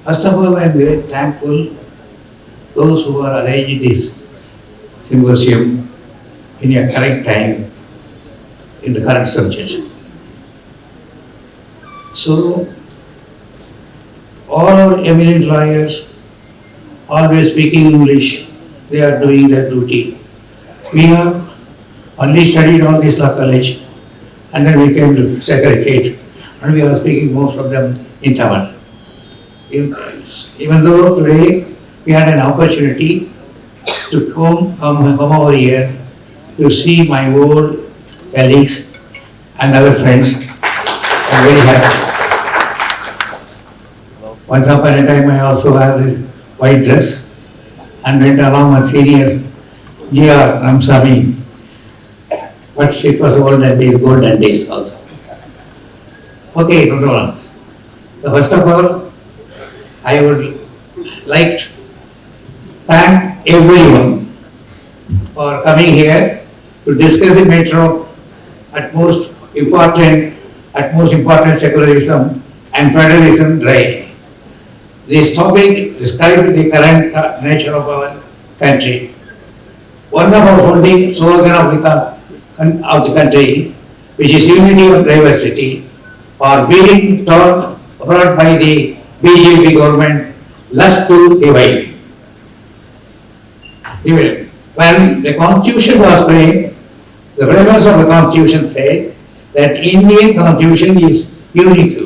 First of all, I am very thankful those who are arranging this symposium in a correct time, in the correct subject. So, all our eminent lawyers, always speaking English, they are doing their duty. We have only studied all this law college, and then we came to segregate, and we are speaking most of them in Tamil. Even though today we had an opportunity to come over here to see my old colleagues and other friends, I'm very happy. Once upon a time I also had a white dress and went along with senior G.R. Ramsamy, but it was olden days, golden days also. Okay, no problem. First of all, I would like to thank everyone for coming here to discuss the matter of utmost important secularism and federalism drive. This topic describes the current nature of our country. One of our founding slogan of the country, which is unity of diversity, are being taught abroad by the BJP government, lust to divide. When the constitution was framed, the framers of the constitution said that Indian constitution is unique,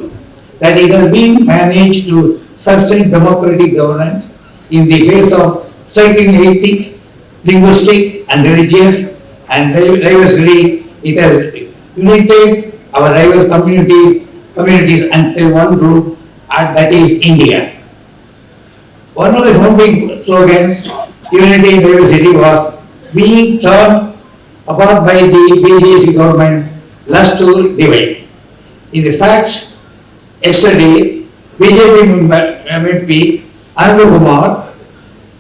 that it has been managed to sustain democratic governance in the face of striking ethnic, linguistic and religious and diversity. It has united our diverse communities under one group, and that is India. One of the founding slogans, unity in diversity, was being turned apart by the BJP government, lust to divide. In fact, yesterday, BJP MP Kumar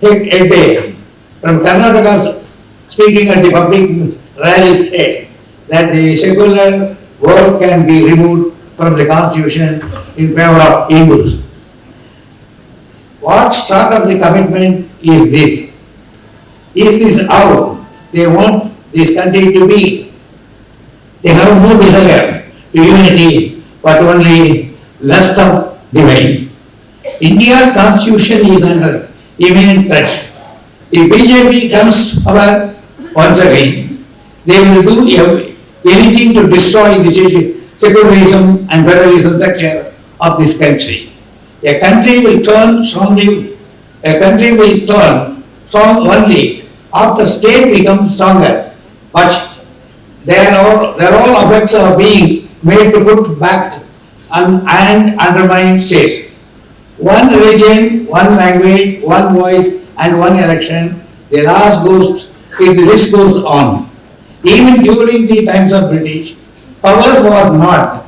Hegde from Karnataka, speaking at the public rally, said that the secular word can be removed from the constitution in favor of Hindus. What sort of the commitment is this? Is this how they want this country to be? They have no desire to unity, but only lust of divine. India's constitution is under imminent threat. If BJP comes to power once again, they will do anything to destroy the secularism and federalism structure of this country. A country will turn strong only after state becomes stronger. But there are all effects are being made to put back and undermine states. One religion, one language, one voice, and one election. The list goes on. Even during the times of British, power was not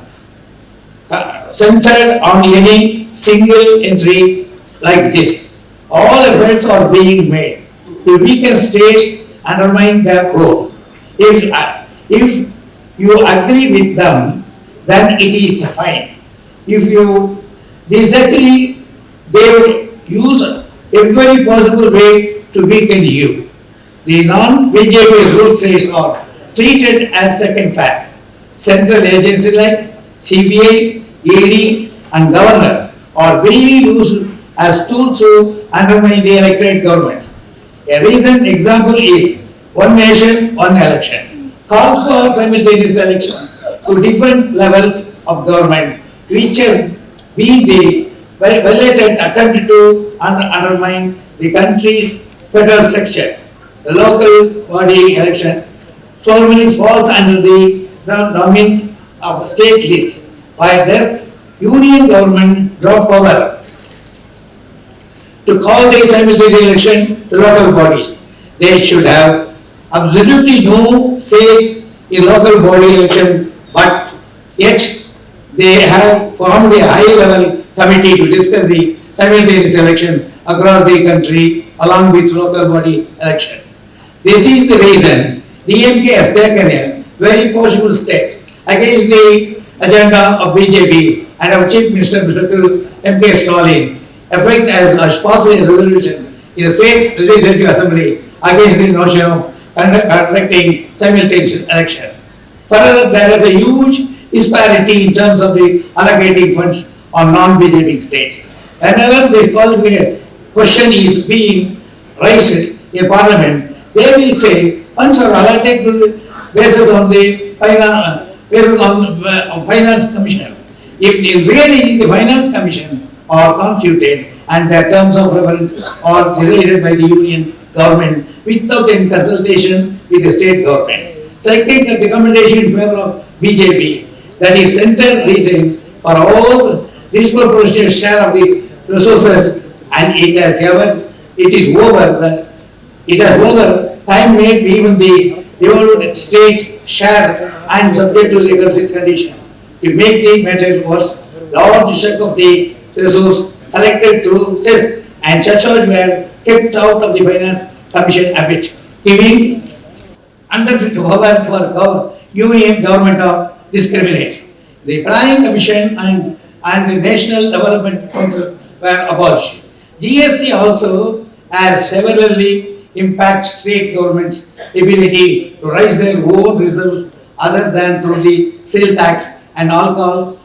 centered on any single entry like this. All efforts are being made to weaken states, undermine their role. If you agree with them, then it is fine. If you disagree, they will use every possible way to weaken you. The non-BJP rule says are treated as second class. Central agencies like CBI, ED and governor are being used as tools to undermine the elected government. A recent example is one nation, one election. Calls for simultaneous elections to different levels of government, which has been the belated attempt to undermine the country's federal structure. The local body election formally falls under the domain of state lists, while thus union government draw power to call the simultaneous election to local bodies. They should have absolutely no say in local body election, but yet they have formed a high-level committee to discuss the simultaneous election across the country along with local body election. This is the reason DMK has taken a very possible step against the agenda of BJP and our Chief Minister Mr. M.K. Stalin effect as possible a resolution in the same legislative assembly against the notion of conducting simultaneous election. Further, there is a huge disparity in terms of the allocating funds on non-BJP states. Whenever this question is being raised in Parliament, they will say funds are allotted to basis on the finance commission. If really the finance commission are constituted and their terms of reference are decided by the union government without any consultation with the state government. Second, the recommendation in favor of BJP, that is center retain for all disproportionate share of the resources, and it has over time made even the developed state share and subject to legal condition. To make the matter worse, large chunk of the resource collected through cess and surcharge were kept out of the finance commission habit, giving unfit power for union government of discriminate. The planning commission and the national development council were abolished. GST also has severely impact state governments' ability to raise their own reserves other than through the sale tax and alcohol,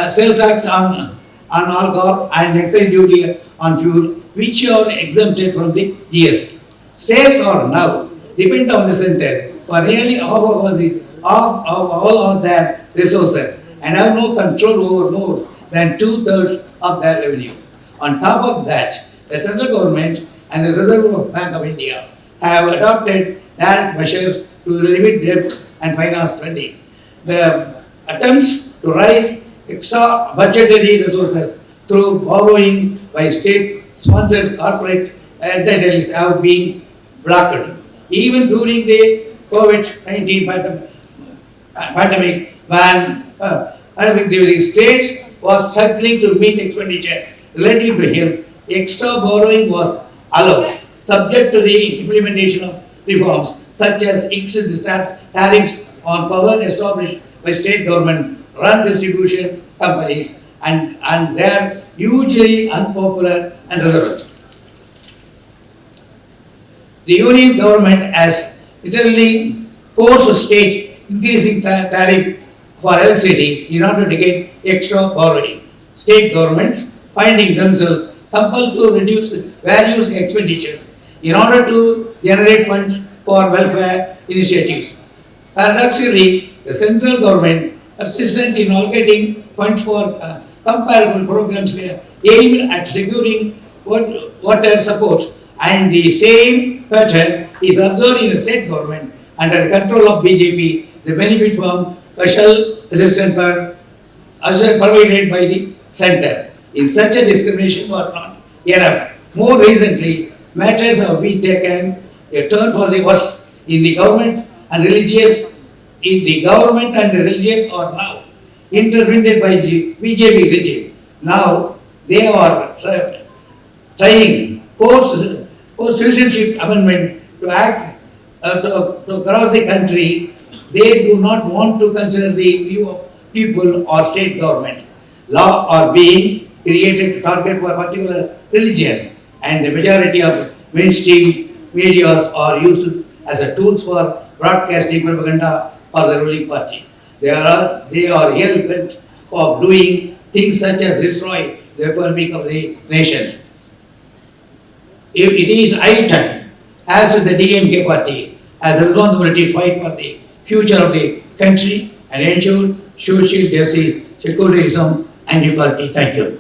sale tax on alcohol and excise duty on fuel, which are exempted from the GST. States are now dependent on the center for nearly all of their resources and have no control over more than 2/3 of their revenue. On top of that, the central government and the Reserve Bank of India have adopted direct measures to limit debt and finance spending. The attempts to raise extra budgetary resources through borrowing by state-sponsored corporate entities have been blocked. Even during the COVID-19 pandemic, when the states was struggling to meet expenditure related to health, extra borrowing was allowed, subject to the implementation of reforms such as fixed tariffs on power established by state government run distribution companies and they are usually unpopular and irrelevant. The union government has literally forced state increasing tariff for electricity in order to get extra borrowing. State governments finding themselves compelled to reduce various expenditures in order to generate funds for welfare initiatives. Paradoxically, the central government persistent in allocating funds for comparable programs aimed at securing water support, and the same pattern is observed in the state government under control of BJP. The benefit from special assistance provided by the center. In such a discrimination was not enough. More recently, matters have been taken a turn for the worse in the government and religious. Are now intervened by the BJP regime. Now they are trying post citizenship amendment to act to cross the country. They do not want to consider the view of people or state government. Law are being created to target for a particular religion, and the majority of mainstream media are used as a tools for broadcasting propaganda for the ruling party. They are hell bent of doing things such as destroy the fabric of the nations. It is high time, as with the DMK party, has a responsibility to fight for the future of the country and ensure social justice, secularism, and equality. Thank you.